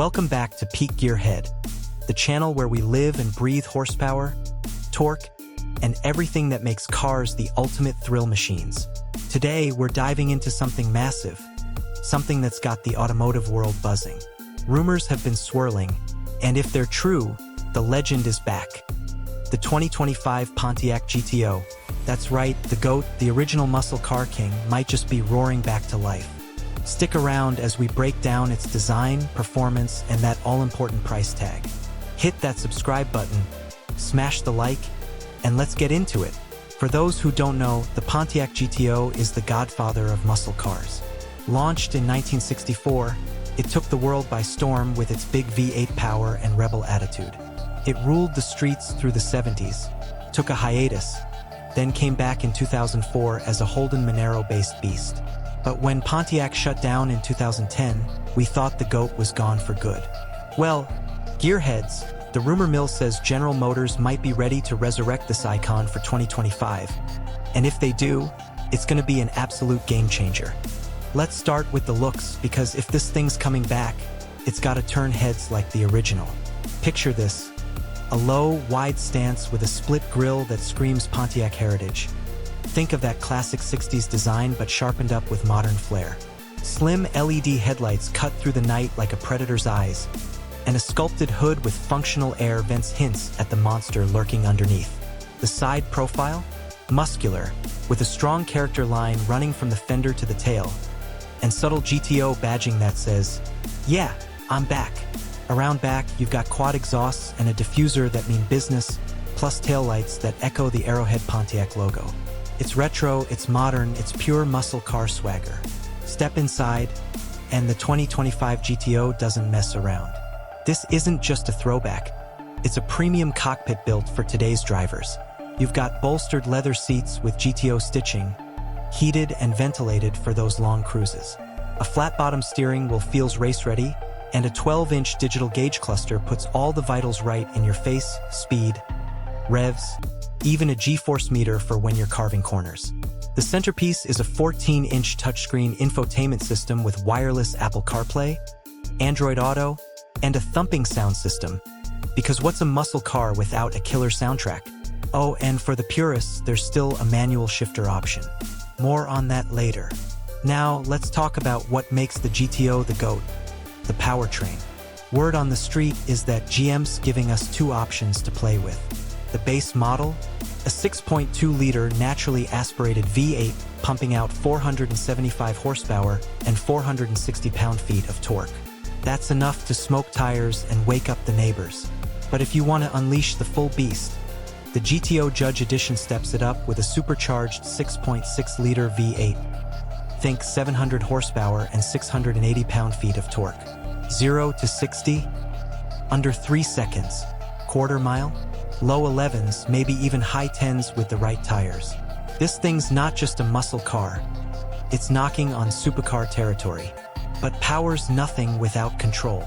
Welcome back to Peak Gearhead, the channel where we live and breathe horsepower, torque, and everything that makes cars the ultimate thrill machines. Today, we're diving into something massive, something that's got the automotive world buzzing. Rumors have been swirling, and if they're true, the legend is back. The 2025 Pontiac GTO. That's right, the GOAT, the original muscle car king, might just be roaring back to life. Stick around as we break down its design, performance, and that all-important price tag. Hit that subscribe button, smash the like, and let's get into it. For those who don't know, the Pontiac GTO is the godfather of muscle cars. Launched in 1964, it took the world by storm with its big V8 power and rebel attitude. It ruled the streets through the 70s, took a hiatus, then came back in 2004 as a Holden Monero-based beast. But when Pontiac shut down in 2010, we thought the GOAT was gone for good. Well, gearheads, the rumor mill says General Motors might be ready to resurrect this icon for 2025. And if they do, it's going to be an absolute game changer. Let's start with the looks, because if this thing's coming back, it's got to turn heads like the original. Picture this: a low, wide stance with a split grille that screams Pontiac heritage. Think of that classic 60s design but sharpened up with modern flair. Slim LED headlights cut through the night like a predator's eyes, and a sculpted hood with functional air vents hints at the monster lurking underneath. The side profile? Muscular, with a strong character line running from the fender to the tail, and subtle GTO badging that says, "Yeah, I'm back." Around back, you've got quad exhausts and a diffuser that mean business, plus taillights that echo the Arrowhead Pontiac logo. It's retro, it's modern, it's pure muscle car swagger. Step inside, and the 2025 GTO doesn't mess around. This isn't just a throwback. It's a premium cockpit built for today's drivers. You've got bolstered leather seats with GTO stitching, heated and ventilated for those long cruises. A flat-bottom steering wheel feels race-ready, and a 12-inch digital gauge cluster puts all the vitals right in your face: speed, revs, even a G-force meter for when you're carving corners. The centerpiece is a 14-inch touchscreen infotainment system with wireless Apple CarPlay, Android Auto, and a thumping sound system. Because what's a muscle car without a killer soundtrack? Oh, and for the purists, there's still a manual shifter option. More on that later. Now, let's talk about what makes the GTO the GOAT: the powertrain. Word on the street is that GM's giving us two options to play with. The base model, a 6.2-liter naturally aspirated V8 pumping out 475 horsepower and 460 pound-feet of torque. That's enough to smoke tires and wake up the neighbors. But if you want to unleash the full beast, the GTO Judge Edition steps it up with a supercharged 6.6-liter V8. Think 700 horsepower and 680 pound-feet of torque. 0 to 60? Under 3 seconds. Quarter mile? Low 11s, maybe even high 10s with the right tires. This thing's not just a muscle car. It's knocking on supercar territory. But power's nothing without control.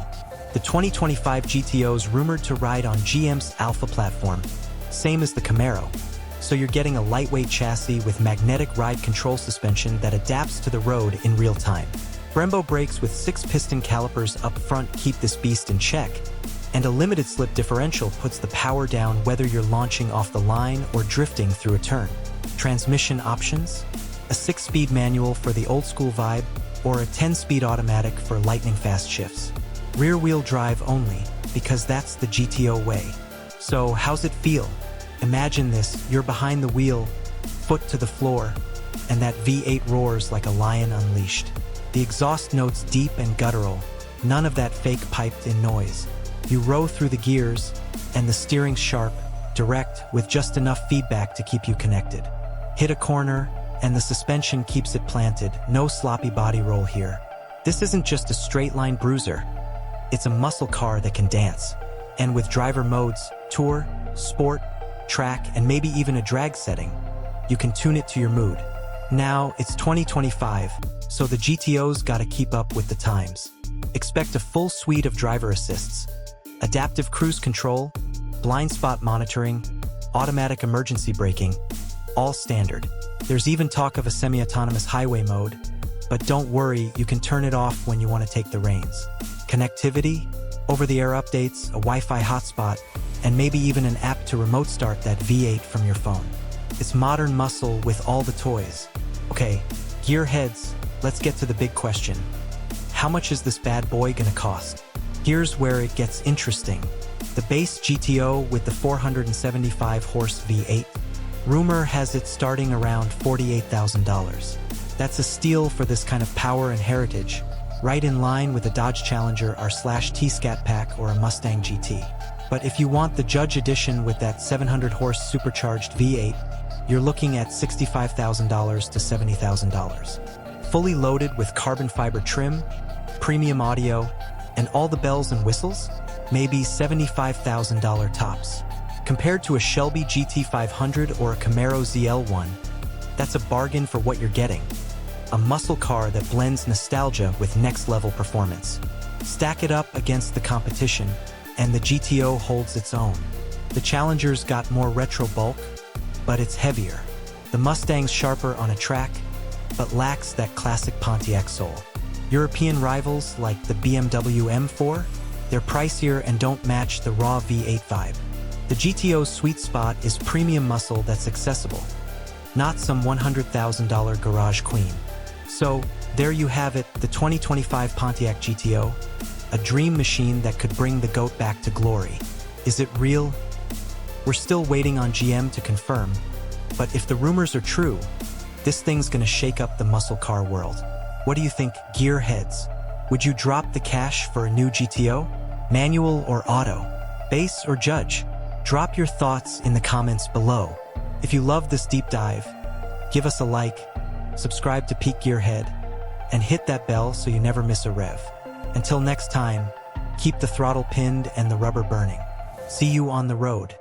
The 2025 GTO's rumored to ride on GM's Alpha platform, same as the Camaro. So you're getting a lightweight chassis with magnetic ride control suspension that adapts to the road in real time. Brembo brakes with 6-piston calipers up front keep this beast in check, and a limited slip differential puts the power down whether you're launching off the line or drifting through a turn. Transmission options? A 6-speed manual for the old-school vibe, or a 10-speed automatic for lightning-fast shifts. Rear-wheel drive only, because that's the GTO way. So how's it feel? Imagine this: you're behind the wheel, foot to the floor, and that V8 roars like a lion unleashed. The exhaust notes deep and guttural, none of that fake piped-in noise. You row through the gears, and the steering's sharp, direct, with just enough feedback to keep you connected. Hit a corner, and the suspension keeps it planted, no sloppy body roll here. This isn't just a straight-line bruiser. It's a muscle car that can dance. And with driver modes, Tour, Sport, Track, and maybe even a drag setting, you can tune it to your mood. Now, it's 2025, so the GTO's gotta keep up with the times. Expect a full suite of driver assists: adaptive cruise control, blind spot monitoring, automatic emergency braking, all standard. There's even talk of a semi-autonomous highway mode, but don't worry, you can turn it off when you want to take the reins. Connectivity? Over-the-air updates, a Wi-Fi hotspot, and maybe even an app to remote start that V8 from your phone. It's modern muscle with all the toys. Okay, gearheads, let's get to the big question. How much is this bad boy gonna cost? Here's where it gets interesting. The base GTO with the 475 horse V8, rumor has it starting around $48,000. That's a steal for this kind of power and heritage, right in line with a Dodge Challenger R/T Scat Pack or a Mustang GT. But if you want the Judge Edition with that 700 horse supercharged V8, you're looking at $65,000 to $70,000. Fully loaded with carbon fiber trim, premium audio, and all the bells and whistles, maybe $75,000 tops. Compared to a Shelby GT500 or a Camaro ZL1, that's a bargain for what you're getting. A muscle car that blends nostalgia with next-level performance. Stack it up against the competition, and the GTO holds its own. The Challenger's got more retro bulk, but it's heavier. The Mustang's sharper on a track, but lacks that classic Pontiac soul. European rivals like the BMW M4, they're pricier and don't match the raw V8 vibe. The GTO's sweet spot is premium muscle that's accessible, not some $100,000 garage queen. So, there you have it, the 2025 Pontiac GTO, a dream machine that could bring the GOAT back to glory. Is it real? We're still waiting on GM to confirm, but if the rumors are true, this thing's gonna shake up the muscle car world. What do you think, gearheads? Would you drop the cash for a new GTO? Manual or auto? Base or Judge? Drop your thoughts in the comments below. If you love this deep dive, give us a like, subscribe to Peak Gearhead, and hit that bell so you never miss a rev. Until next time, keep the throttle pinned and the rubber burning. See you on the road.